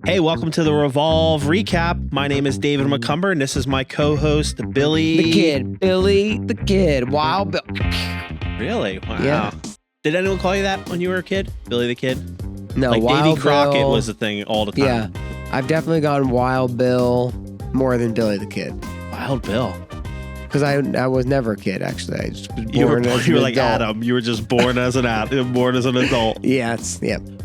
Hey, welcome to the Revolve Recap. My name is David McCumber, and this is my co-host, Billy. The kid. Billy the kid. Wild Bill. Really? Wow. Yeah. Did anyone call you that when you were a kid? Billy the kid? No, like Wild Davy Crockett Bill was the thing all the time. Yeah. I've definitely gone Wild Bill more than Billy the kid. Wild Bill. Because I was never a kid, actually. I just was You were born as an like adult. Adam. You were just born as an born as an adult. Yeah.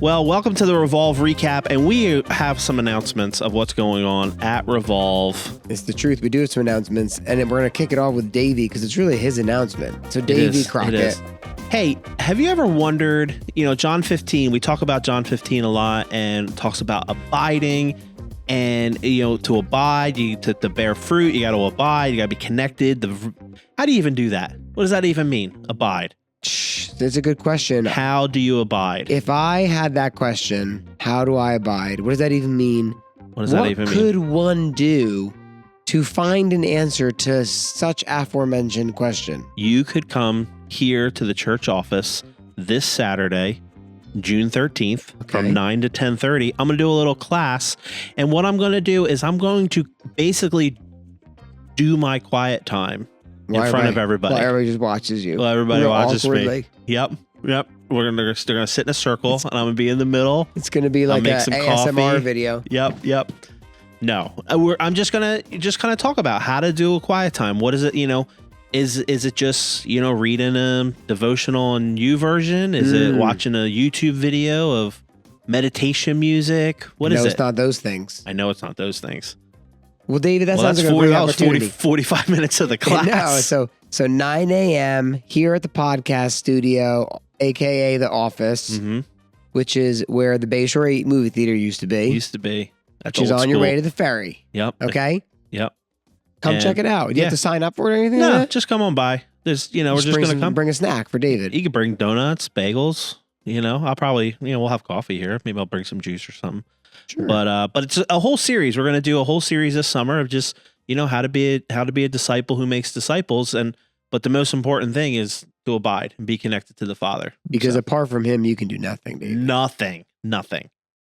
Well, welcome to the Revolve Recap, and we have some announcements of what's going on at Revolve. It's the truth. We do have some announcements, and then we're going to kick it off with Davey because it's really his announcement. So Davey Crockett. Hey, have you ever wondered, John 15, we talk about John 15 a lot and talks about abiding and, to abide, to bear fruit, you got to abide, you got to be connected. How do you even do that? What does that even mean? Abide. That's a good question. How do you abide? If I had that question, how do I abide? What does that even mean? What does that even mean? What could one do to find an answer to such aforementioned question? You could come here to the church office this Saturday, June 13th, from 9 to 10:30. I'm going to do a little class. And what I'm going to do is I'm going to basically do my quiet time in front of everybody. Well, everybody just watches you. Well, everybody watches awkwardly. me. Yep. They're gonna sit in a circle, and I'm gonna be in the middle. It's gonna be like an ASMR coffee. video. Yep. No, I'm just gonna kind of talk about how to do a quiet time. What is it? Is it just reading a devotional on YouVersion? Is it watching a YouTube video of meditation music? What is it? No, it's not those things. I know it's not those things. Well, David, that sounds like a great opportunity. 45 minutes of the class. No, so 9 a.m. here at the podcast studio, aka the office, which is where the Bayshore movie theater used to be. That's which is on your way to the ferry. Yep. Okay. Yep. Come check it out. Do you have to sign up for it or anything? No, just come on by. There's, we're just gonna come. Bring a snack for David. You can bring donuts, bagels. I'll probably, we'll have coffee here. Maybe I'll bring some juice or something. Sure. But it's a whole series. We're gonna do a whole series this summer of just how to be a disciple who makes disciples. But the most important thing is to abide and be connected to the Father. Because apart from Him, you can do nothing, David. Nothing.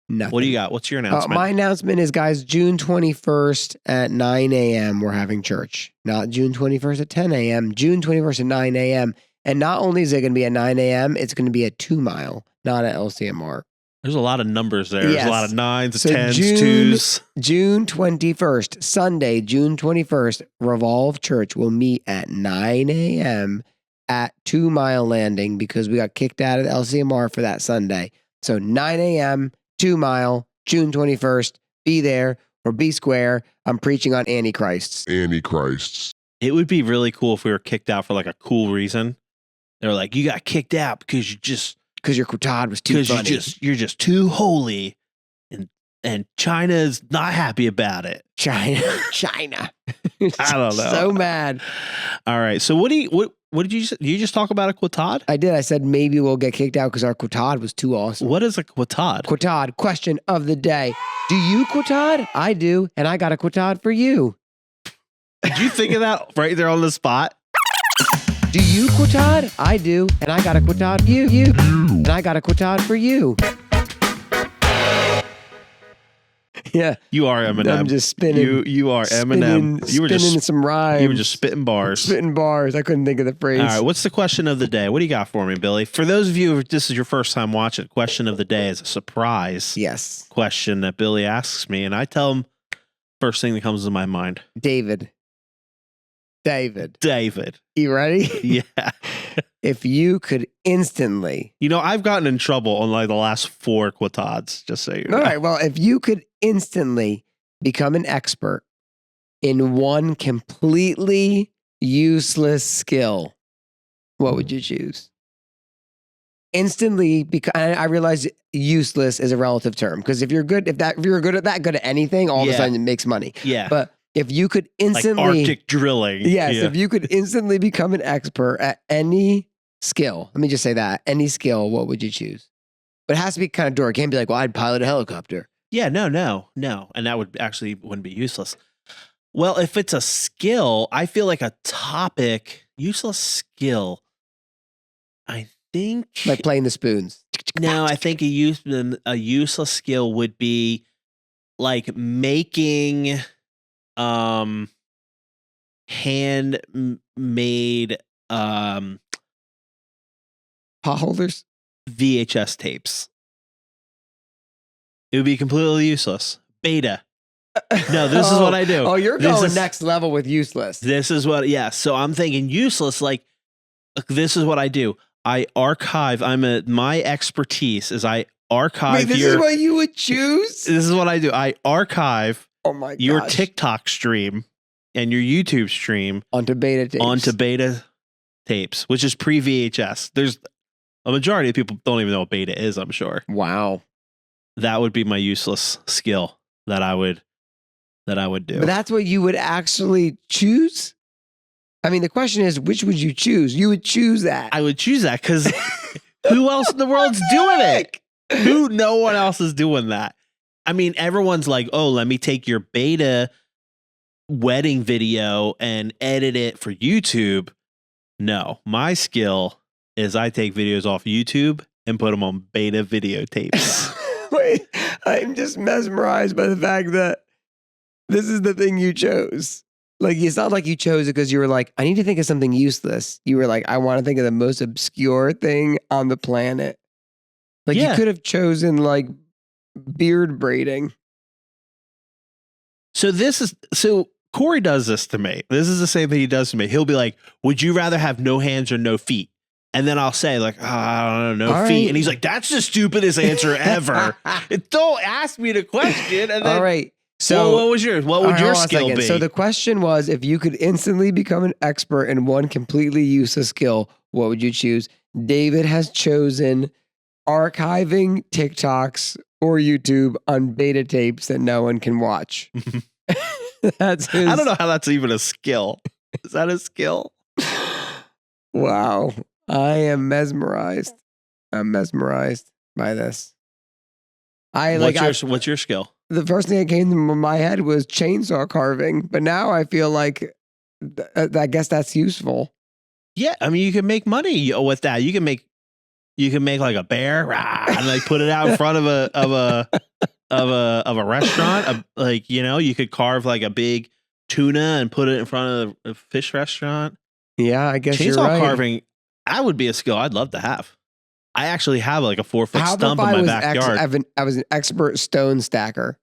What do you got? What's your announcement? My announcement is, guys, June 21st at 9 a.m. we're having church. Not June 21st at 10 a.m. June 21st at 9 a.m. And not only is it going to be at 9 a.m., it's going to be at 2 Mile, not at LCMR. There's a lot of numbers there. There's a lot of 9s, 10s, June, 2s. June 21st, Sunday, June 21st, Revolve Church will meet at 9 a.m. at 2 Mile Landing because we got kicked out of the LCMR for that Sunday. So 9 a.m., 2 Mile, June 21st. Be there or be square. I'm preaching on Antichrists. It would be really cool if we were kicked out for like a cool reason. They were like, you got kicked out because your quotad was too funny. You're just too holy, and China's not happy about it. China. I don't know. So mad. All right. So what did you say? Did you just talk about a quotad? I did. I said maybe we'll get kicked out because our quotad was too awesome. What is a quotad? Quotad, question of the day. Do you quotad? I do, and I got a quotad for you. Did you think of that right there on the spot? Do you quotad? I do, and I got a quotad for you. And I got a quotad for you. Yeah. You are Eminem. I'm just spinning. You are Eminem. You were just spinning some rhymes. You were just spitting bars. I couldn't think of the phrase. All right. What's the question of the day? What do you got for me, Billy? For those of you, if this is your first time watching, question of the day is a surprise question that Billy asks me, and I tell him first thing that comes to my mind. David. You ready? Yeah. If you could instantly... I've gotten in trouble on like the last 4 quotads, just so you know. All right, well, if you could instantly become an expert in one completely useless skill, what would you choose? Instantly, because I realize useless is a relative term, because if you're good at anything, all of a sudden it makes money. Yeah. But if you could instantly... Like Arctic drilling. Yes, if you could instantly become an expert at any skill, let me just say that, any skill, what would you choose? But it has to be kind of dorky. It can't be like, well, I'd pilot a helicopter. Yeah, no. And that wouldn't be useless. Well, if it's a skill, I feel like a useless skill, I think... Like playing the spoons. No, I think a useless skill would be like making handmade Pot holders. VHS tapes. It would be completely useless. Beta. No, this is what I do. Oh, you're going next level with useless. This is what, yeah. So I'm thinking useless. Like, this is what I do. I archive. My expertise is I archive. Wait, this is what you would choose? This is what I do. I archive your gosh. TikTok stream and your YouTube stream onto beta tapes, which is pre-VHS. There's a majority of people don't even know what beta is, I'm sure. Wow. That would be my useless skill that I would do. But that's what you would actually choose? I mean, the question is, which would you choose? You would choose that. I would choose that because who else in the world's doing it? No one else is doing that. I mean, everyone's like, oh, let me take your beta wedding video and edit it for YouTube. No, my skill is I take videos off YouTube and put them on beta videotapes. Wait, I'm just mesmerized by the fact that this is the thing you chose. Like, it's not like you chose it because you were like, I need to think of something useless. You were like, I want to think of the most obscure thing on the planet. Like, you could have chosen like beard braiding. So Corey does this to me. This is the same thing he does to me. He'll be like, would you rather have no hands or no feet? And then I'll say like, oh, I don't know, no feet. Right. And he's like, that's the stupidest answer ever. Don't ask me the question. And then, all right. So what would your skill be? So the question was, if you could instantly become an expert in one completely useless skill, what would you choose? David has chosen archiving TikToks or YouTube on beta tapes that no one can watch. That's his. I don't know how that's even a skill. Is that a skill? Wow. I am mesmerized. I'm mesmerized by this. What's your skill? The first thing that came to my head was chainsaw carving, but now I feel like I guess that's useful. Yeah, I mean, you can make money with that. You can make like a bear and like put it out in front of a restaurant. Like, you know, you could carve like a big tuna and put it in front of a fish restaurant. Yeah, I guess chainsaw carving. That would be a skill I'd love to have. I actually have like a 4-foot stump in my backyard. I was an expert stone stacker.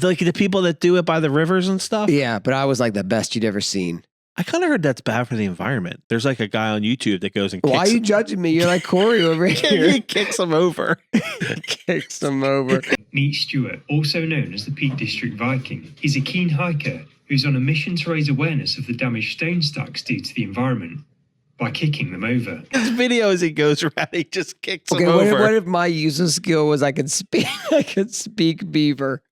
Like the people that do it by the rivers and stuff? Yeah, but I was like the best you'd ever seen. I kind of heard that's bad for the environment. There's like a guy on YouTube that goes and kicks Why are you judging me? You're like Corey over here. He kicks him over. Kicks him over. Meet Stuart, also known as the Peak District Viking. He's a keen hiker who's on a mission to raise awareness of the damage stone stacks do to the environment by kicking them over. His video as he goes around, he just kicks them over. What if my useless skill was I could speak beaver?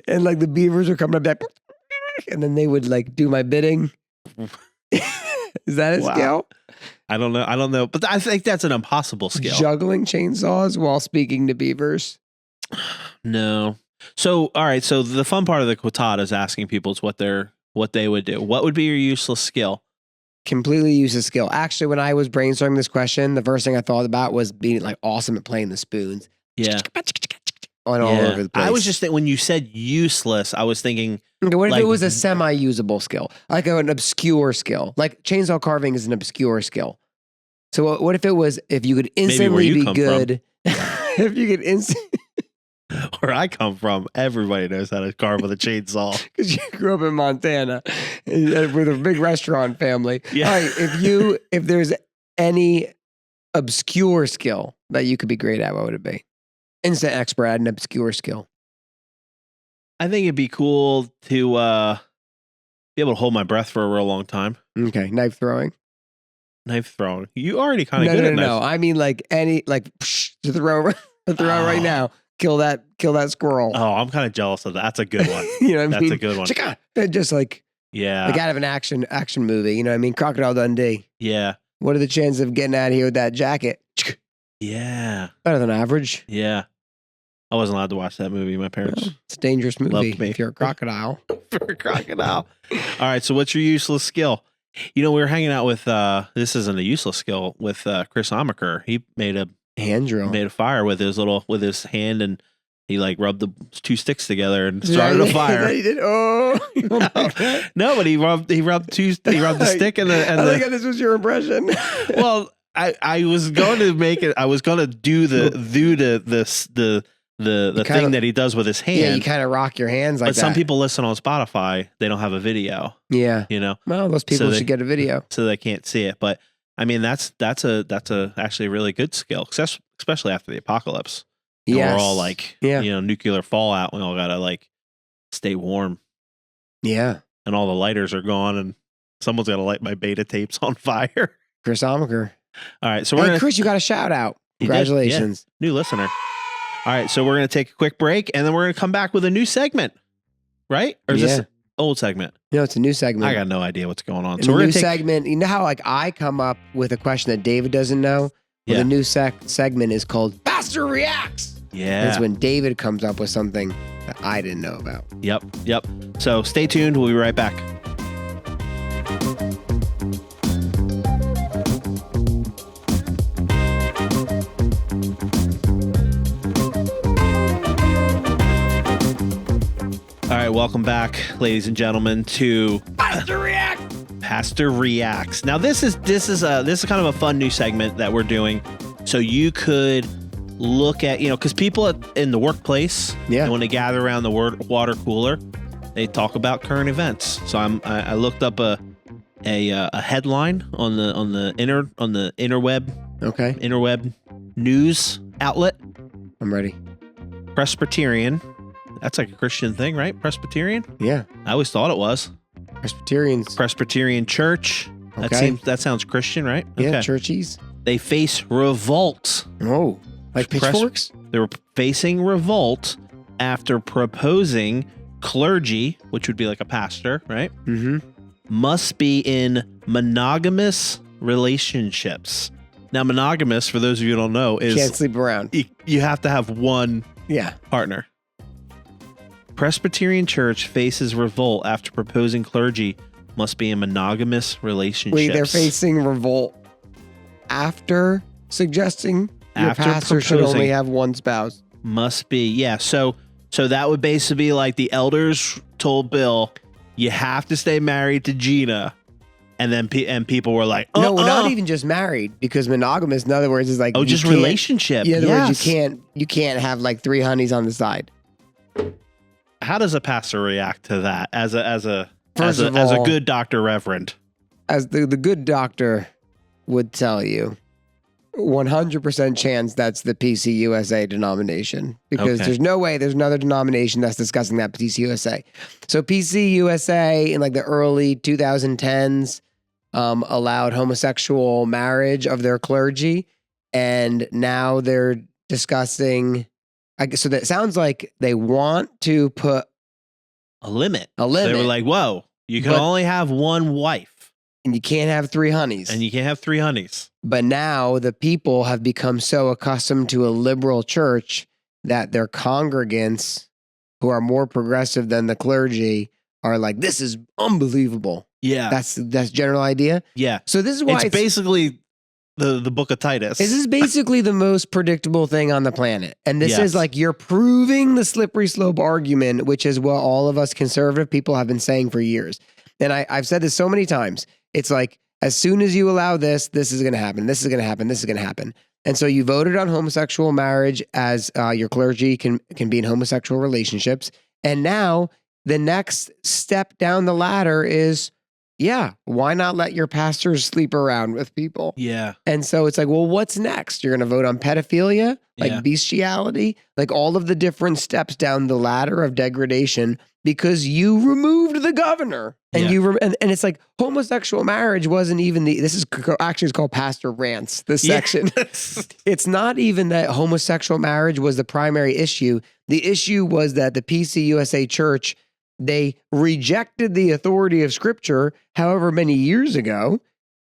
And like the beavers are coming up back, and then they would like do my bidding. Is that a skill? I don't know. But I think that's an impossible skill. Juggling chainsaws while speaking to beavers. No. So, all right. So the fun part of the Quotata is asking people is what they would do. What would be your useless skill? Completely useless skill. Actually, when I was brainstorming this question, the first thing I thought about was being like awesome at playing the spoons. Yeah. All over the place. I was just thinking when you said useless, I was thinking. What if it was a semi-usable skill, like an obscure skill? Like chainsaw carving is an obscure skill. So what if it was if you could instantly be good? If you could instantly. Where I come from, everybody knows how to carve with a chainsaw. Because you grew up in Montana with a big restaurant family. Yeah. All right, if there's any obscure skill that you could be great at, what would it be? Instant expert at an obscure skill. I think it'd be cool to be able to hold my breath for a real long time. Okay, knife throwing. Knife throwing. You already kind of good at knife. No. I mean like to throw right now. Kill that squirrel. Oh, I'm kind of jealous of that. That's a good one. You know what I mean? That's a good one. Just like out of an action movie. You know what I mean? Crocodile Dundee. Yeah. What are the chances of getting out of here with that jacket? Yeah. Better than average. Yeah. I wasn't allowed to watch that movie. My parents. Well, it's a dangerous movie loved me. if you're a crocodile. For a crocodile. All right. So what's your useless skill? You know, we were hanging out with, this isn't a useless skill, with Chris Amaker. He made a Hand drill. Made a fire with his hand, and he like rubbed the two sticks together and started a fire. He did. Oh, no, but he rubbed the stick and I think this was your impression. Well, I was going to make it. I was going to do the thing that he does with his hand. Yeah, you kind of rock your hands like that. But some people listen on Spotify. They don't have a video. Yeah, you know. Well, those people should get a video, so they can't see it. But I mean, that's actually a really good skill, especially after the apocalypse. Yeah, we're all like, nuclear fallout. We all gotta like stay warm. Yeah, and all the lighters are gone, and someone's got to light my beta tapes on fire. Chris Amaker. All right, so Chris, you got a shout out. Congratulations, new listener. All right, so we're gonna take a quick break, and then we're gonna come back with a new segment, right? Or is this old segment? No, it's a new segment. I got no idea what's going on. So we're gonna segment. You know how like I come up with a question that David doesn't know? Well, the new segment is called Pastor Reacts. Yeah. That's when David comes up with something that I didn't know about. Yep. So stay tuned. We'll be right back. All right, welcome back, ladies and gentlemen, to Pastor Reacts. Pastor Reacts. Now, this is kind of a fun new segment that we're doing, so you could look at, because people in the workplace, when they gather around the water cooler, they talk about current events. So I looked up a headline on the interweb news outlet. I'm ready. Presbyterian. That's like a Christian thing, right? Presbyterian? Yeah. I always thought it was. Presbyterian Church. Okay. That sounds Christian, right? Yeah, okay. churchies. They face revolt. Oh, like pitchforks? They were facing revolt after proposing clergy, which would be like a pastor, right? Mm-hmm. Must be in monogamous relationships. Now, monogamous, for those of you who don't know, is... Can't sleep around. You have to have one partner. Presbyterian Church faces revolt after proposing clergy must be in monogamous relationships. Wait, they're facing revolt after suggesting your pastor should only have one spouse. Must be, yeah. So that would basically be like the elders told Bill, you have to stay married to Gina. And then people were like, no, not even just married, because monogamous, in other words, is like, just relationship. In other words, you can't have like 3 honeys on the side. How does a pastor react to that as a good doctor reverend? As the good doctor would tell you, 100% chance that's the PCUSA denomination, because there's no way there's another denomination that's discussing that PCUSA. So PCUSA in like the early 2010s allowed homosexual marriage of their clergy, and now they're discussing. So that sounds like they want to put a limit. A limit. They were like, whoa, you can only have one wife. And you can't have 3 honeys. But now the people have become so accustomed to a liberal church that their congregants, who are more progressive than the clergy, are like, this is unbelievable. Yeah. That's general idea. Yeah. So this is why it's basically the book of Titus. This is basically the most predictable thing on the planet. And this is like, you're proving the slippery slope argument, which is what all of us conservative people have been saying for years. And I've said this so many times. It's like, as soon as you allow this is going to happen. This is going to happen. This is going to happen. And so you voted on homosexual marriage as your clergy can be in homosexual relationships. And now the next step down the ladder is, why not let your pastors sleep around with people? Yeah. And so it's like, well, what's next? You're going to vote on pedophilia, like bestiality, like all of the different steps down the ladder of degradation, because you removed the governor. And and it's like, homosexual marriage wasn't even this is actually it's called Pastor Rants, this section. It's not even that homosexual marriage was the primary issue. The issue was that the PCUSA church, they rejected the authority of Scripture however many years ago.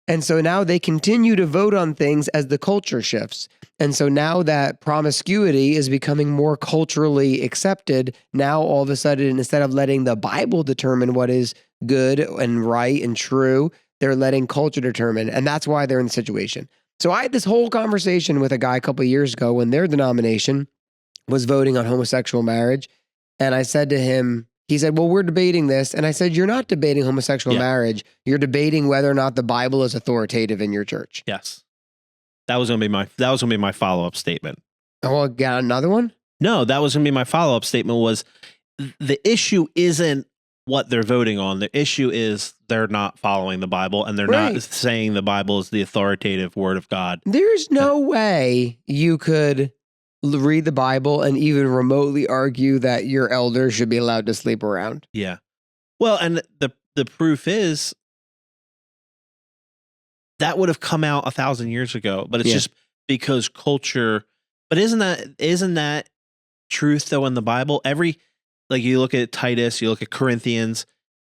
And so now they continue to vote on things as the culture shifts. And so now that promiscuity is becoming more culturally accepted, now all of a sudden, instead of letting the Bible determine what is good and right and true, they're letting culture determine. And that's why they're in the situation. So I had this whole conversation with a guy a couple of years ago when their denomination was voting on homosexual marriage. And I said to him, he said, well, we're debating this. And I said, you're not debating homosexual marriage. You're debating whether or not the Bible is authoritative in your church. Yes. That was going to be my follow-up statement. Oh, got another one? No, that was going to be my follow-up statement was the issue isn't what they're voting on. The issue is they're not following the Bible and they're not saying the Bible is the authoritative word of God. There's no way you could read the Bible and even remotely argue that your elder should be allowed to sleep around. Yeah. Well, and the proof is that would have come out 1,000 years ago, but it's just because culture. But isn't that truth though in the Bible? Like you look at Titus, you look at Corinthians,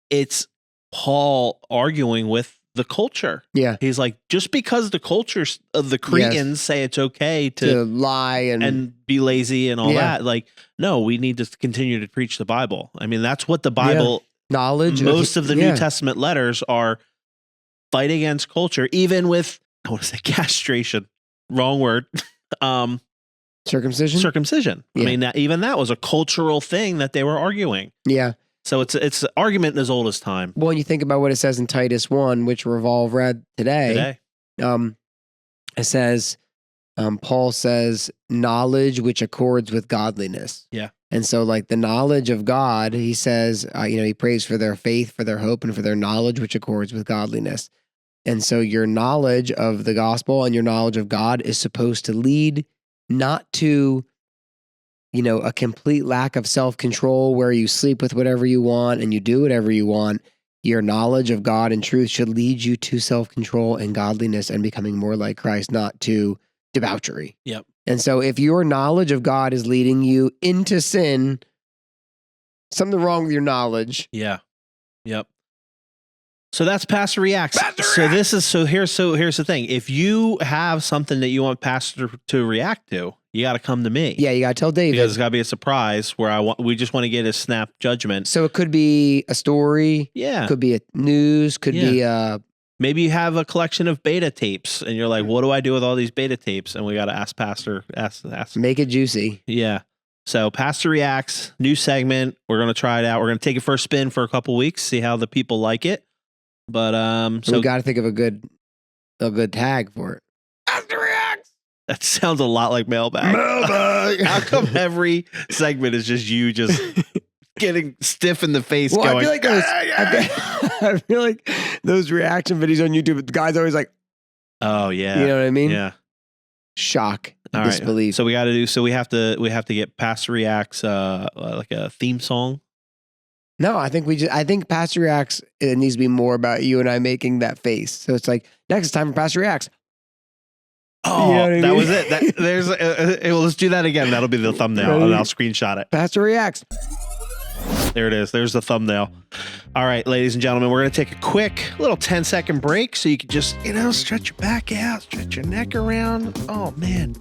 it's Paul arguing with the culture. Yeah. He's like, just because the cultures of the Cretans say it's okay to lie and be lazy and all that, like, no, we need to continue to preach the Bible. I mean, that's what the Bible knowledge. Most of the New Testament letters are fight against culture, even with, I want to say castration, wrong word. Circumcision. I mean, even that was a cultural thing that they were arguing. Yeah. So it's an argument as old as time. Well, when you think about what it says in Titus 1, which Revolve read today. It says, Paul says, knowledge which accords with godliness. Yeah. And so like the knowledge of God, he says, he prays for their faith, for their hope, and for their knowledge which accords with godliness. And so your knowledge of the gospel and your knowledge of God is supposed to lead not to, a complete lack of self-control where you sleep with whatever you want and you do whatever you want. Your knowledge of God and truth should lead you to self-control and godliness and becoming more like Christ, not to debauchery. Yep. And so if your knowledge of God is leading you into sin, something wrong with your knowledge. Yeah. Yep. So that's Pastor Reacts. Here's the thing. If you have something that you want Pastor to react to, you got to come to me. Yeah, you got to tell David. Because it's got to be a surprise where we just want to get a snap judgment. So it could be a story. Yeah. Could be a news. Could be maybe you have a collection of beta tapes and you're like, what do I do with all these beta tapes? And we got to ask Pastor. Make it juicy. Yeah. So Pastor Reacts, new segment. We're going to try it out. We're going to take it for a spin for a couple weeks, see how the people like it. But so we got to think of a good tag for it. Pastor Reacts. That sounds a lot like mailbag. How come every segment is just you just getting stiff in the face? Well, going, I feel like those reaction videos on YouTube, the guy's always like, "Oh yeah," you know what I mean? Yeah. Shock, all disbelief. Right. So we got to do. So we have to get Pastor Reacts like a theme song. No, I think Pastor Reacts, it needs to be more about you and I making that face. So it's like, next time for Pastor Reacts. Oh, that was it. Let's do that again. That'll be the thumbnail and I'll screenshot it. Pastor Reacts. There it is. There's the thumbnail. All right, ladies and gentlemen, we're going to take a quick little 10-second break so you can just, stretch your back out, stretch your neck around. Oh, man.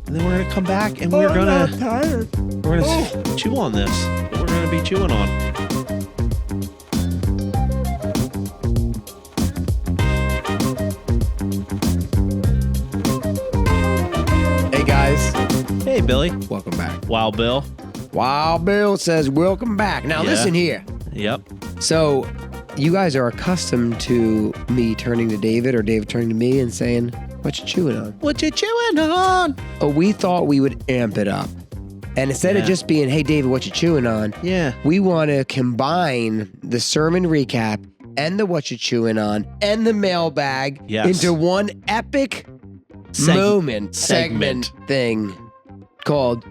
And then we're going to come back and we're going to chew on this. What we're going to be chewing on. Hey, guys. Hey, Billy. Welcome back. Wild Bill. Wild Bill says, welcome back. Now, listen here. Yep. So, you guys are accustomed to me turning to David or David turning to me and saying, what you chewing on? What you chewing on? Oh, we thought we would amp it up. And instead of just being, hey, David, what you chewing on? Yeah. We want to combine the sermon recap and the what you chewing on and the mailbag into one epic segment thing called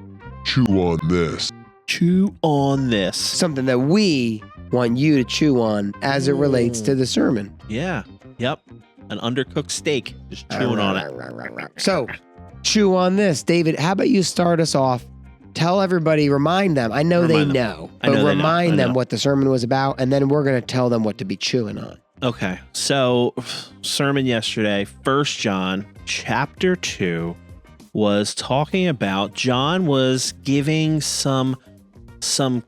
Chew on This. Chew on this. Something that we want you to chew on as it relates to the sermon. Yeah. Yep. An undercooked steak. Just chewing on it. So, chew on this. David, how about you start us off? Tell everybody, remind them. I know they know, but remind them what the sermon was about, and then we're going to tell them what to be chewing on. Okay. So, sermon yesterday, 1 John chapter 2 was talking about, John was giving some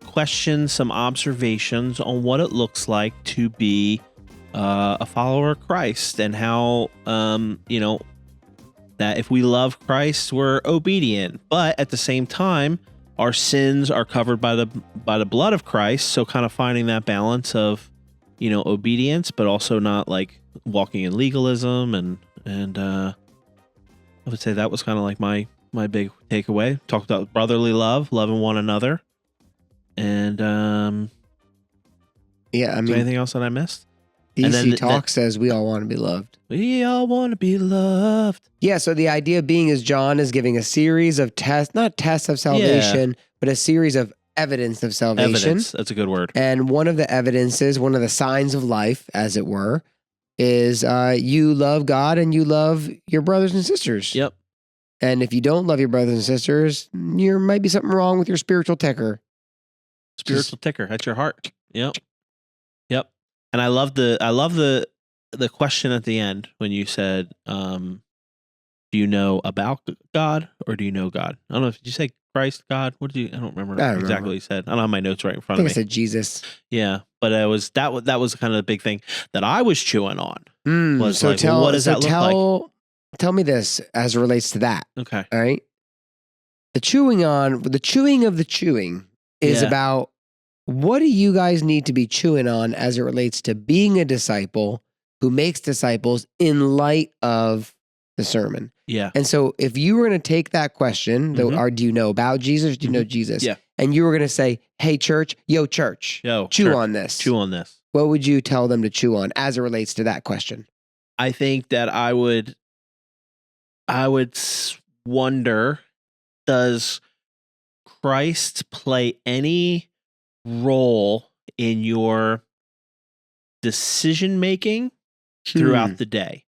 questions, some observations on what it looks like to be a follower of Christ and how, that if we love Christ, we're obedient. But at the same time, our sins are covered by the blood of Christ. So kind of finding that balance of, obedience, but also not like walking in legalism. And I would say that was kind of like my big takeaway. Talked about brotherly love, loving one another. And yeah, I is mean, there anything else that I missed? DC Talk says we all want to be loved. We all want to be loved. Yeah, so the idea being is John is giving a series of tests, not tests of salvation, but a series of evidence of salvation. Evidence, that's a good word. And one of the evidences, one of the signs of life, as it were, is you love God and you love your brothers and sisters. Yep. And if you don't love your brothers and sisters, there might be something wrong with your spiritual ticker. Spiritual ticker at your heart. Yep. And I love the question at the end when you said, do you know about God or do you know God? I don't know. Did you say Christ, God? What did you? I don't remember exactly what you said. I don't have my notes right in front of me. I said Jesus. Yeah, but that was kind of the big thing that I was chewing on. Was so like, tell, well, what does that look like? Tell me this as it relates to that. Okay. All right. The chewing of the chewing is about, what do you guys need to be chewing on as it relates to being a disciple who makes disciples in light of the sermon? Yeah. And so if you were going to take that question, or do you know about Jesus? Do you know Jesus? Yeah. And you were going to say, hey, church, chew on this. Chew on this. What would you tell them to chew on as it relates to that question? I think that I would wonder, does Christ play any role in your decision making throughout the day?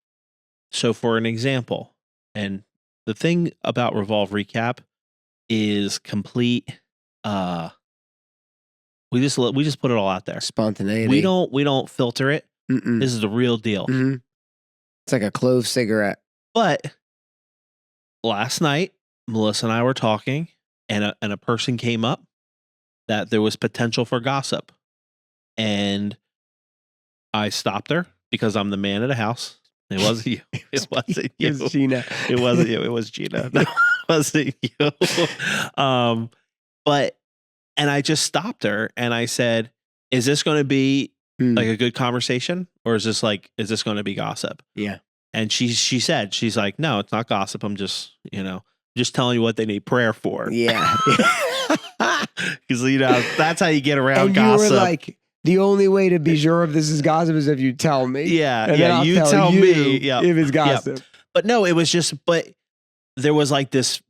So for an example, and the thing about Revolve Recap is complete we just put it all out there. Spontaneity. We don't filter it. This is the real deal. It's like a clove cigarette. But last night, Melissa and I were talking, and a person came up that there was potential for gossip. And I stopped her because I'm the man of the house. It wasn't you. It wasn't you. It was Gina. It wasn't you. It was Gina. No, it wasn't you. And I just stopped her and I said, is this going to be like a good conversation? Or is this going to be gossip? Yeah. And she said, she's like, no, it's not gossip. I'm just, just telling you what they need prayer for. Yeah. Because, that's how you get around and gossip. You were like, the only way to be sure if this is gossip is if you tell me. Yeah. And yeah. You tell me if it's gossip. But no, it was just, but there was like this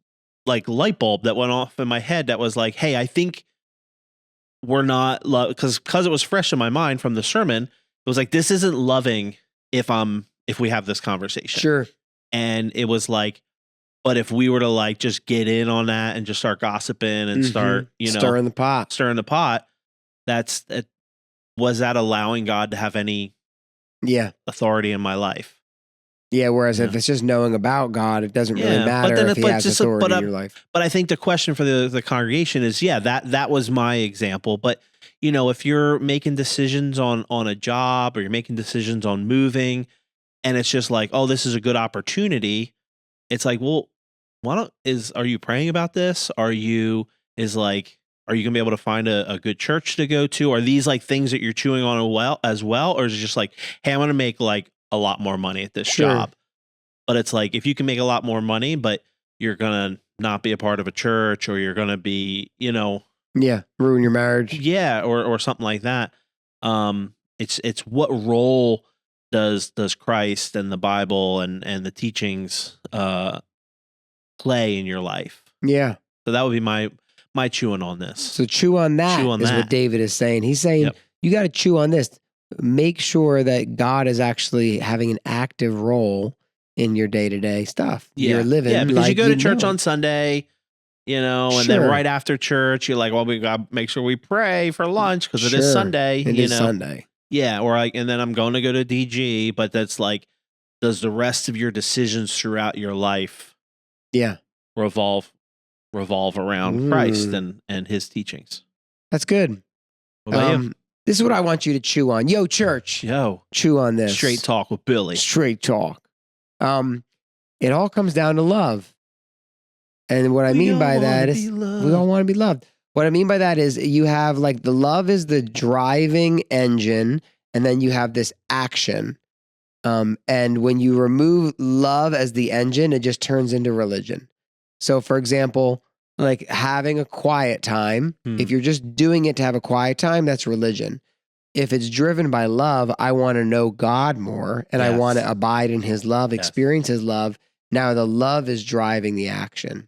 like light bulb that went off in my head that was like, hey, I think we're not because it was fresh in my mind from the sermon. It was like, this isn't loving if we have this conversation. Sure. And it was like, but if we were to like just get in on that and just start gossiping and start, stirring the pot, was that allowing God to have any authority in my life? Yeah, whereas if it's just knowing about God, it doesn't really matter if he has authority in your life. But I think the question for the congregation is, that was my example. But, if you're making decisions on a job or you're making decisions on moving and it's just like, oh, this is a good opportunity. It's like, well, are you praying about this? Are you going to be able to find a good church to go to? Are these like things that you're chewing on as well? Or is it just like, hey, I'm going to make like a lot more money at this job? But it's like, if you can make a lot more money, but you're going to not be a part of a church, or you're going to be, ruin your marriage. Yeah. Or something like that. It's what role does Christ and the Bible and the teachings, play in your life? Yeah. So that would be my chewing on this. So chew on that is what David is saying. He's saying, you got to chew on this. Make sure that God is actually having an active role in your day-to-day stuff. You're living. Yeah, because you go to church on Sunday, and then right after church, you're like, well, we got to make sure we pray for lunch because it is Sunday. It is Sunday. Yeah, or and then I'm going to go to DG, but that's like, does the rest of your decisions throughout your life revolve around Christ and his teachings? That's good. What about you? This is what I want you to chew on. Yo, church. Yo. Chew on this. Straight talk with Billy. Straight talk. It all comes down to love. And what I mean by that is we all want to be loved. What I mean by that is you have like the love is the driving engine, and then you have this action. And when you remove love as the engine, it just turns into religion. So, for example, like having a quiet time, if you're just doing it to have a quiet time, that's religion. If it's driven by love, I want to know God more, and I want to abide in his love, experience his love. Now the love is driving the action.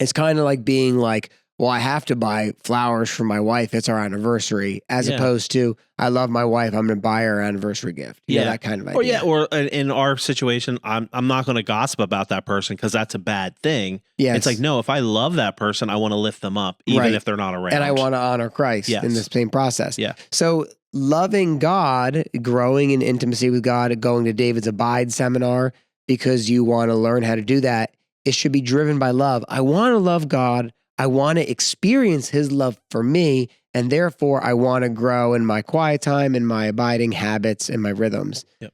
It's kind of like being like, well, I have to buy flowers for my wife. It's our anniversary, as opposed to, I love my wife. I'm going to buy her an anniversary gift. You know, that kind of idea. Or in our situation, I'm not going to gossip about that person because that's a bad thing. Yes. It's like, no, if I love that person, I want to lift them up, even if they're not around. And I want to honor Christ in the same process. Yeah. So loving God, growing in intimacy with God, going to David's Abide seminar because you want to learn how to do that, it should be driven by love. I want to love God. I want to experience his love for me, and therefore I want to grow in my quiet time and my abiding habits and my rhythms. Yep.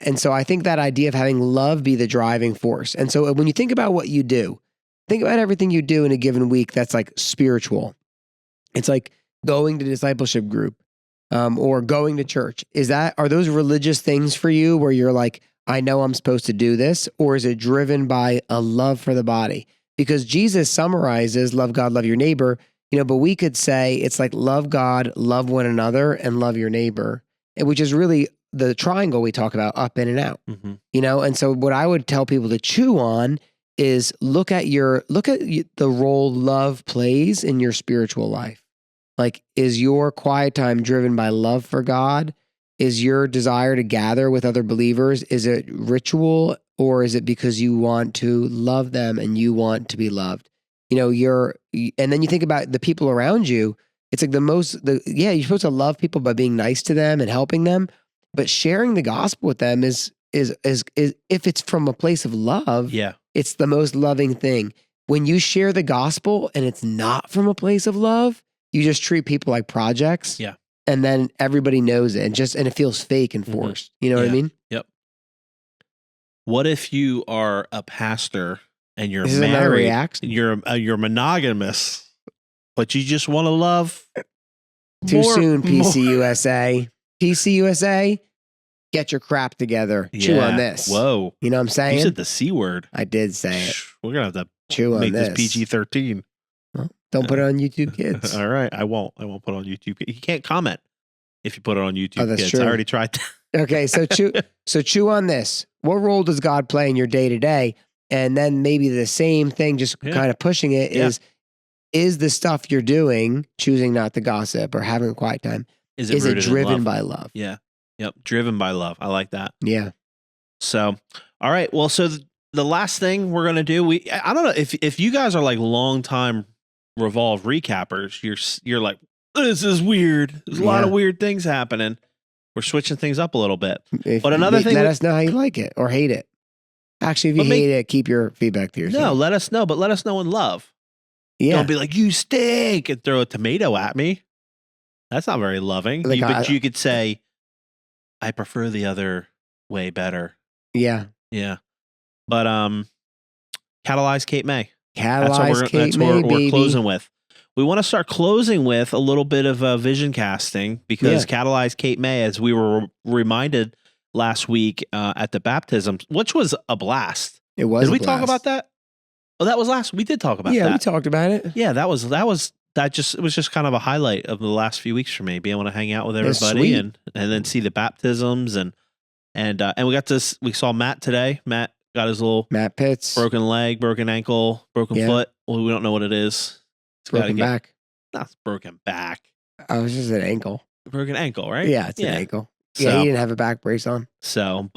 And so I think that idea of having love be the driving force. And so when you think about what you do, think about everything you do in a given week that's like spiritual. It's like going to discipleship group or going to church. Are those religious things for you where you're like, I know I'm supposed to do this, or is it driven by a love for the body? Because Jesus summarizes love God, love your neighbor, but we could say it's like love God, love one another, and love your neighbor, which is really the triangle we talk about, up, in, and out. And so what I would tell people to chew on is look at the role love plays in your spiritual life. Like, is your quiet time driven by love for God? Is your desire to gather with other believers? Is it ritual? Or is it because you want to love them and you want to be loved? And then you think about the people around you. It's like you're supposed to love people by being nice to them and helping them, but sharing the gospel with them is if it's from a place of love, it's the most loving thing. When you share the gospel and it's not from a place of love, you just treat people like projects. Yeah. And then everybody knows it and it feels fake and forced. You know what I mean? Yep. What if you are a pastor and you're This is another married, reaction. you're monogamous, but you just want to love Too soon, PCUSA. PCUSA, get your crap together. Chew on this. Whoa. You know what I'm saying? You said the C word. I did say it. We're going to have to Chew on make this. this PG-13. Well, don't put it on YouTube Kids. All right. I won't put it on YouTube. You can't comment if you put it on YouTube that's Kids. true. I already tried that. Okay, so chew on this. What role does God play in your day-to-day? And then maybe the same thing, just kind of pushing it is the stuff you're doing, choosing not to gossip or having a quiet time, is it driven by love? Yeah. Yep. Driven by love. I like that. Yeah. So, all right. Well, so the last thing we're going to do, I don't know if you guys are like longtime Revolve recappers, you're like, this is weird. There's a lot of weird things happening. We're switching things up a little bit. But another thing, let us know how you like it or hate it. Actually, if you hate it, keep your feedback to yourself. No, let us know, but let us know in love. Yeah. Don't be like, you stink, and throw a tomato at me. That's not very loving. But you could say, I prefer the other way better. Yeah. Yeah. But Catalyze Cape May. Catalyze what we're closing with. We want to start closing with a little bit of vision casting because Catalyze Cape May, as we were reminded last week at the baptism, which was a blast. It was. Did we talk about that? Oh, that was last. We did talk about that. Yeah, we talked about it. Yeah, it was just kind of a highlight of the last few weeks for me, being able to hang out with everybody and then see the baptisms and we saw Matt today. Matt got his little Matt Pitts broken leg, broken ankle, broken foot. Well, we don't know what it is. Broken back. Not broken back. Oh, it was just an ankle. Broken ankle, right? Yeah, it's an ankle. So, yeah, he didn't have a back brace on. So,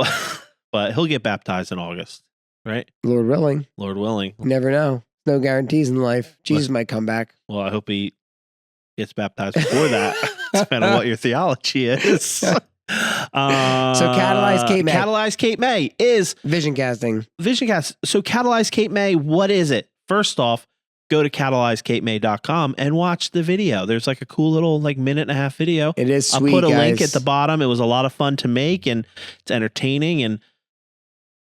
but he'll get baptized in August, right? Lord willing. Lord willing. You never know. No guarantees in life. Jesus might come back. Well, I hope he gets baptized before that, depending on what your theology is. So Catalyze Cape May. Catalyze Cape May is vision casting. Vision cast. So Catalyze Cape May, what is it? First off, go to catalyzecapemay.com and watch the video. There's like a cool little minute and a half video. It is sweet, I'll put a guys. link at the bottom. It was a lot of fun to make and it's entertaining. And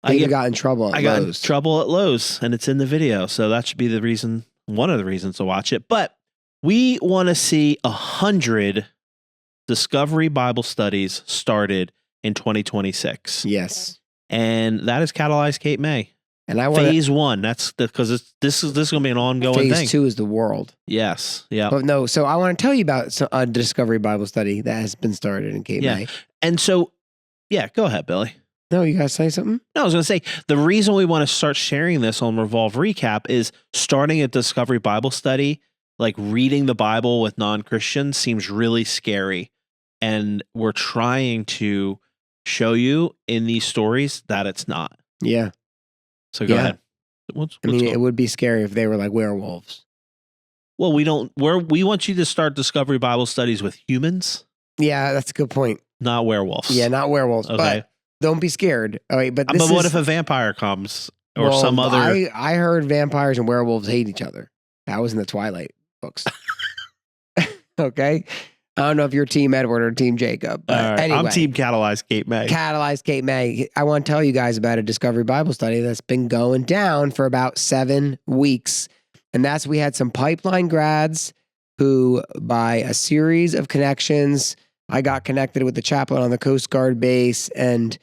David got in trouble at I got in Lowe's. trouble at Lowe's, and it's in the video. So that should be the reason, one of the reasons to watch it. But we want to see 100 Discovery Bible studies started in 2026. Yes. And that is Catalyze Cape May. And I want Phase 1. That's because this is going to be an ongoing phase thing. 2 is the world. Yes. Yeah. But no, so I want to tell you about a Discovery Bible study that has been started in Cape Yeah. May. And so, yeah, go ahead, Billy. No, you guys say something? No, I was going to say the reason we want to start sharing this on Revolve Recap is starting a Discovery Bible study, like reading the Bible with non-Christians seems really scary. And we're trying to show you in these stories that it's not. Yeah. So go ahead. I mean, it would be scary if they were like werewolves. Well, we want you to start Discovery Bible studies with humans, Yeah, that's a good point. not werewolves. Yeah, not werewolves, Okay. but don't be scared. All right, but But what if a vampire comes or well, some other? I heard vampires and werewolves hate each other. That was in the Twilight books. Okay. I don't know if you're Team Edward or Team Jacob, but All right, anyway. I'm Team Catalyze Cape May. Catalyze Cape May. I want to tell you guys about a Discovery Bible study that's been going down for about 7 weeks. And that's we had some pipeline grads who, by a series of connections, I got connected with the chaplain on the Coast Guard base and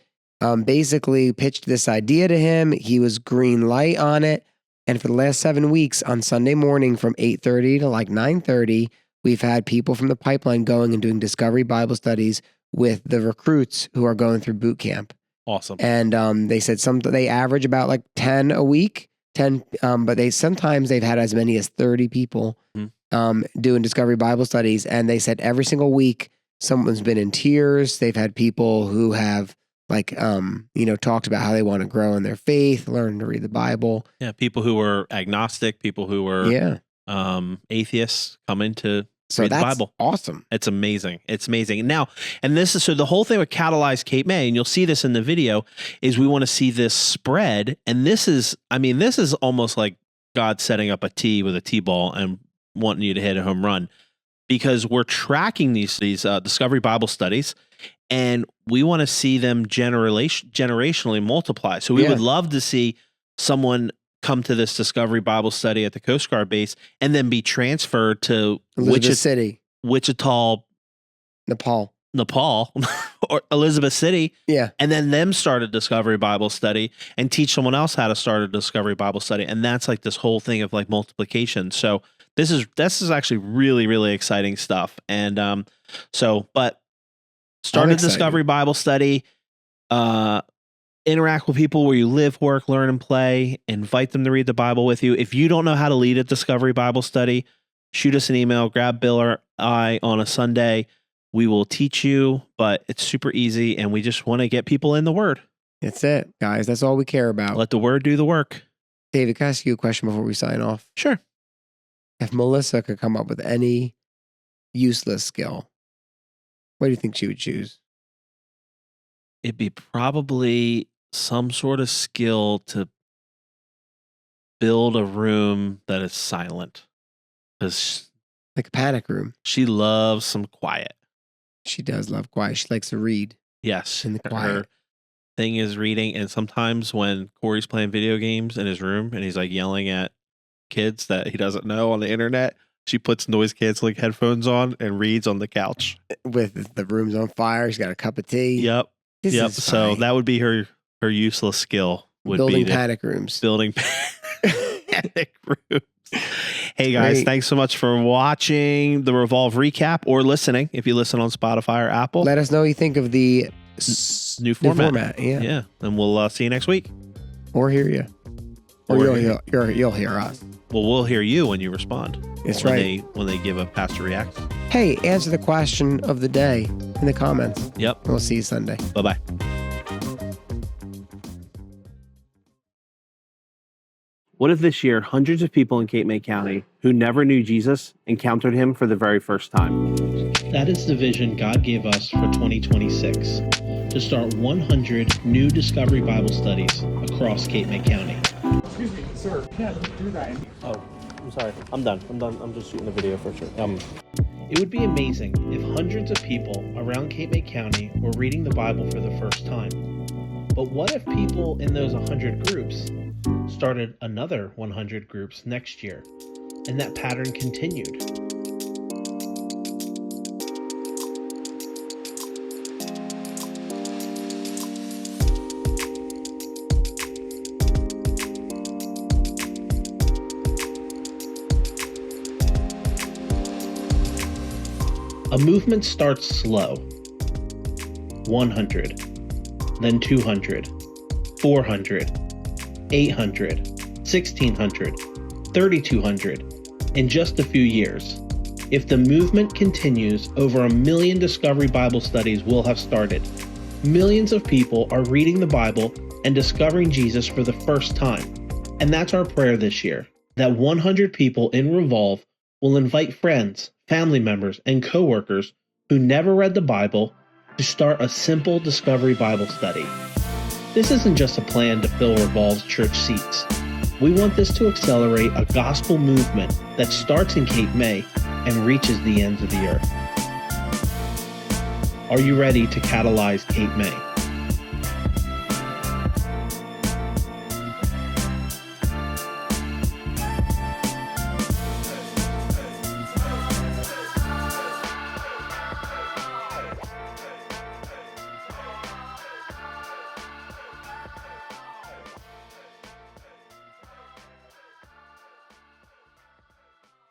basically pitched this idea to him. He was green light on it. And for the last 7 weeks on Sunday morning from 8:30 to like 9:30, we've had people from the pipeline going and doing Discovery Bible studies with the recruits who are going through boot camp. Awesome. And they said they average about like 10 a week, 10, but sometimes they've had as many as 30 people doing Discovery Bible studies. And they said every single week, someone's been in tears. They've had people who have talked about how they want to grow in their faith, learn to read the Bible. Yeah, people who were agnostic, people who were atheists coming to So read that's the Bible. awesome. It's amazing. It's amazing. Now, and this is so the whole thing with Catalyze Cape May, and you'll see this in the video, is we want to see this spread. And this is almost like God setting up a tee with a tee ball and wanting you to hit a home run, because we're tracking these Discovery Bible studies, and we want to see them generationally multiply. So we would love to see someone come to this Discovery Bible study at the Coast Guard base and then be transferred to Wichita, Nepal, or Elizabeth City. Yeah. And then them start a Discovery Bible study and teach someone else how to start a Discovery Bible study. And that's like this whole thing of like multiplication. So this is actually really, really exciting stuff. And but start a Discovery Bible study, interact with people where you live, work, learn, and play. Invite them to read the Bible with you. If you don't know how to lead a Discovery Bible study, shoot us an email, grab Bill or I on a Sunday. We will teach you, but it's super easy, and we just want to get people in the Word. That's it, guys. That's all we care about. Let the Word do the work. David, can I ask you a question before we sign off? Sure. If Melissa could come up with any useless skill, what do you think she would choose? It'd be probably some sort of skill to build a room that is silent, because like a panic room. She loves some quiet. She does love quiet. She likes to read. Yes. In the quiet. Her thing is reading. And sometimes when Corey's playing video games in his room and he's like yelling at kids that he doesn't know on the internet, she puts noise canceling headphones on and reads on the couch. With the room's on fire. She's got a cup of tea. Yep. So that would be her useless skill. Building panic rooms. Building panic rooms. Hey guys, Great. Thanks so much for watching the Revolve Recap or listening. If you listen on Spotify or Apple, let us know what you think of the new format. Yeah. And we'll see you next week. Or hear you. Or you'll hear us. Well, we'll hear you when you respond. That's right. When they give a pastor react. Hey, answer the question of the day in the comments. Yep. We'll see you Sunday. Bye-bye. What if this year, hundreds of people in Cape May County who never knew Jesus encountered him for the very first time? That is the vision God gave us for 2026, to start 100 new Discovery Bible studies across Cape May County. Excuse me, sir, can't do that. Oh, I'm sorry. I'm done. I'm just shooting a video for sure. It would be amazing if hundreds of people around Cape May County were reading the Bible for the first time. But what if people in those 100 groups started another 100 groups next year, and that pattern continued? A movement starts slow. 100, then 200, 400, 800, 1600, 3200, in just a few years. If the movement continues, over 1 million Discovery Bible studies will have started. Millions of people are reading the Bible and discovering Jesus for the first time. And that's our prayer this year, that 100 people in Revolve will invite friends, family members, and coworkers who never read the Bible to start a simple Discovery Bible study. This isn't just a plan to fill Revolve's church seats. We want this to accelerate a gospel movement that starts in Cape May and reaches the ends of the earth. Are you ready to catalyze Cape May?